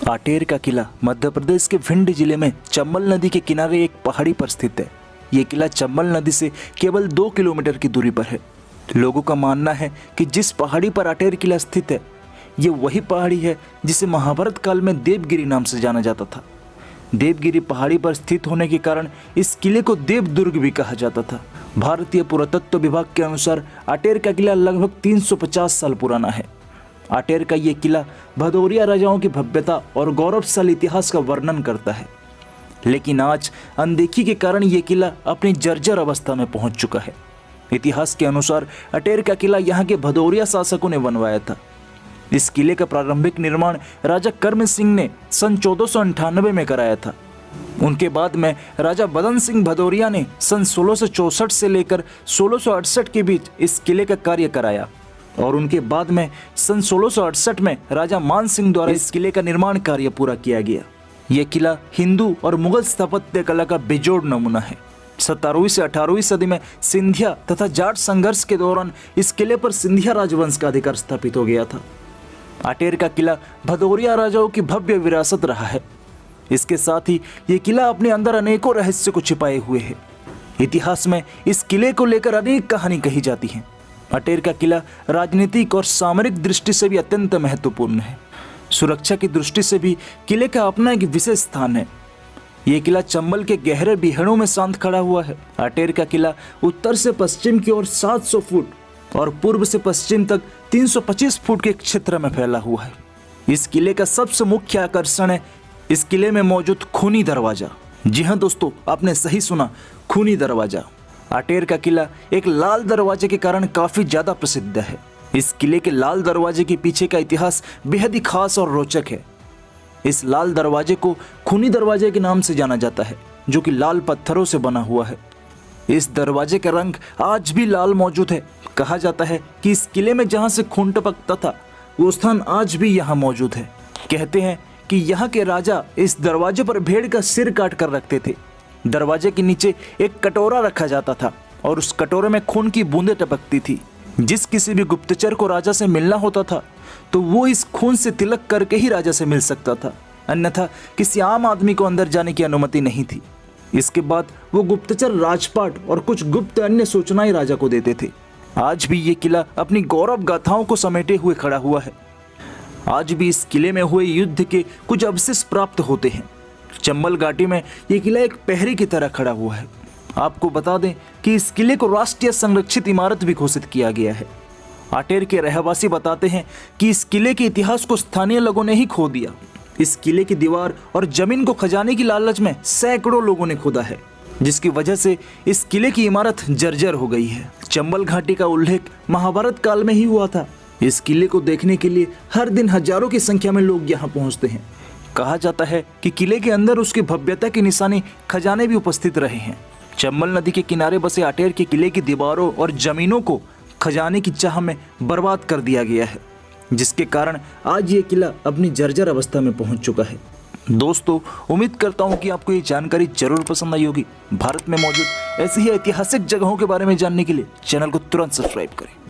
आटेर का किला मध्य प्रदेश के भिंड जिले में चंबल नदी के किनारे एक पहाड़ी पर स्थित है। ये किला चंबल नदी से केवल 2 किलोमीटर की दूरी पर है। लोगों का मानना है कि जिस पहाड़ी पर आटेर किला स्थित है, ये वही पहाड़ी है जिसे महाभारत काल में देवगिरी नाम से जाना जाता था। देवगिरी पहाड़ी पर स्थित होने के कारण इस किले को देवदुर्ग भी कहा जाता था। भारतीय पुरातत्व विभाग के अनुसार आटेर का किला लगभग 350 साल पुराना है। आटेर का ये किला भदौरिया राजाओं की भव्यता और गौरवशाली इतिहास का वर्णन करता है, लेकिन आज अनदेखी के कारण ये किला अपनी जर्जर अवस्था में पहुंच चुका है। इतिहास के अनुसार आटेर का किला यहाँ के भदौरिया शासकों ने बनवाया था। इस किले का प्रारंभिक निर्माण राजा कर्म सिंह ने सन 1498 में कराया था। उनके बाद में राजा बदन सिंह भदौरिया ने सन 1664 से लेकर 1668 के बीच इस किले का कार्य कराया और उनके बाद में सन 1668 में राजा मान सिंह द्वारा इस किले का निर्माण कार्य पूरा किया गया। यह किला हिंदू और मुगल स्थापत्य कला का बेजोड़ नमूना है। 17वीं से 18वीं सदी में सिंधिया तथा जाट संघर्ष के दौरान इस किले पर सिंधिया राजवंश का अधिकार स्थापित हो गया था। आटेर का किला भदौरिया राजाओं की भव्य विरासत रहा है। इसके साथ ही ये किला अपने अंदर अनेकों रहस्य को छिपाए हुए है। इतिहास में इस किले को लेकर अनेक कहानी कही जाती है। आटेर का किला राजनीतिक और सामरिक दृष्टि से भी अत्यंत महत्वपूर्ण है। सुरक्षा की दृष्टि से भी किले का अपना एक विशेष स्थान है। ये किला चंबल के गहरे बिहड़ों में शांत खड़ा हुआ है। आटेर का किला उत्तर से पश्चिम की ओर 700 फुट और पूर्व से पश्चिम तक 325 फुट के क्षेत्र में फैला हुआ है। इस किले का सबसे मुख्य आकर्षण है इस किले में मौजूद खूनी दरवाजा। जी हाँ दोस्तों, आपने सही सुना, खूनी दरवाजा। आटेर का किला एक लाल दरवाजे के कारण काफी ज्यादा प्रसिद्ध है। इस किले के लाल दरवाजे के पीछे का इतिहास बेहद ही खास और रोचक है। इस लाल दरवाजे को खूनी दरवाजे के नाम से जाना जाता है, जो कि लाल पत्थरों से बना हुआ है। इस दरवाजे का रंग आज भी लाल मौजूद है। कहा जाता है कि इस किले में जहां से खून टपकता था, वो स्थान आज भी यहाँ मौजूद है। कहते हैं कि यहाँ के राजा इस दरवाजे पर भेड़ का सिर काट कर रखते थे। दरवाजे के नीचे एक कटोरा रखा जाता था और उस कटोरे में खून की बूंदें टपकती थी। जिस किसी भी गुप्तचर को राजा से मिलना होता था, तो वो इस खून से तिलक करके ही राजा से मिल सकता था, अन्यथा किसी आम आदमी को अंदर जाने की अनुमति नहीं थी। इसके बाद वो गुप्तचर राजपाट और कुछ गुप्त अन्य सूचनाएं राजा को देते थे। आज भी ये किला अपनी गौरव गाथाओं को समेटे हुए खड़ा हुआ है। आज भी इस किले में हुए युद्ध के कुछ अवशेष प्राप्त होते हैं। चंबल घाटी में ये किला एक पहरे की तरह खड़ा हुआ है। आपको बता दें कि इस किले को राष्ट्रीय संरक्षित इमारत भी घोषित किया गया है। आटेर के रहवासी बताते हैं कि इस किले के इतिहास को स्थानीय लोगों ने ही खो दिया। इस किले की दीवार और जमीन को खजाने की लालच में सैकड़ों लोगों ने खोदा है, जिसकी वजह से इस किले की इमारत जर्जर हो गई है। चंबल घाटी का उल्लेख महाभारत काल में ही हुआ था। इस किले को देखने के लिए हर दिन हजारों की संख्या में लोग यहाँ पहुँचते हैं। कहा जाता है कि किले के अंदर उसकी भव्यता की निशानी खजाने भी उपस्थित रहे हैं। चंबल नदी के किनारे बसे आटेर के किले की दीवारों और जमीनों को खजाने की चाह में बर्बाद कर दिया गया है, जिसके कारण आज ये किला अपनी जर्जर अवस्था में पहुंच चुका है। दोस्तों, उम्मीद करता हूं कि आपको ये जानकारी जरूर पसंद आई होगी। भारत में मौजूद ऐसी ही ऐतिहासिक जगहों के बारे में जानने के लिए चैनल को तुरंत सब्सक्राइब करें।